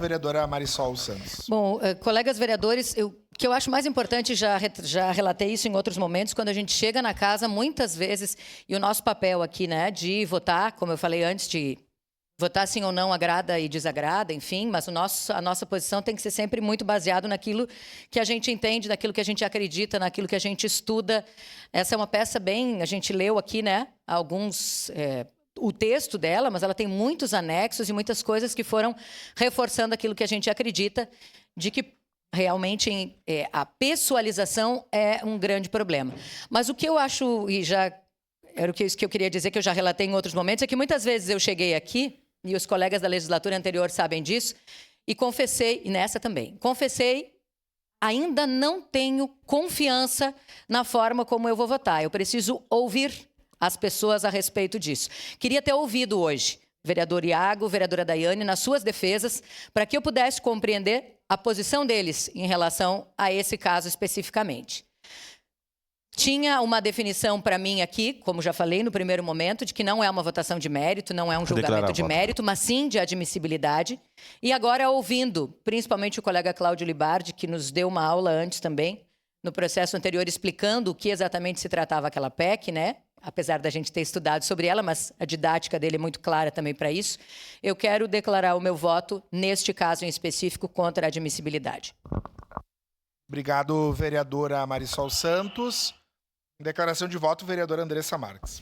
Vereadora Marisol Santos. Bom, colegas vereadores, o que eu acho mais importante, já relatei isso em outros momentos, quando a gente chega na casa, muitas vezes, e o nosso papel aqui, né, de votar, como eu falei antes, de votar sim ou não agrada e desagrada, enfim, mas a nossa posição tem que ser sempre muito baseado naquilo que a gente entende, naquilo que a gente acredita, naquilo que a gente estuda. Essa é uma peça bem, a gente leu aqui, né, o texto dela, mas ela tem muitos anexos e muitas coisas que foram reforçando aquilo que a gente acredita, de que realmente a pessoalização é um grande problema. Mas o que eu acho, e já era o que eu queria dizer, que eu já relatei em outros momentos, é que muitas vezes eu cheguei aqui, e os colegas da legislatura anterior sabem disso, e confessei, e nessa também, ainda não tenho confiança na forma como eu vou votar. Eu preciso ouvir as pessoas a respeito disso. Queria ter ouvido hoje vereador Iago, vereadora Daiane, nas suas defesas, para que eu pudesse compreender a posição deles em relação a esse caso especificamente. Tinha uma definição para mim aqui, como já falei no primeiro momento, de que não é uma votação de mérito, não é um julgamento de mérito, mas sim de admissibilidade. E agora, ouvindo, principalmente o colega Cláudio Libardi, que nos deu uma aula antes também, no processo anterior, explicando o que exatamente se tratava aquela PEC, né? Apesar da gente ter estudado sobre ela, mas a didática dele é muito clara também para isso, eu quero declarar o meu voto, neste caso em específico, contra a admissibilidade. Obrigado, vereadora Marisol Santos. Em declaração de voto, vereadora Andressa Marques.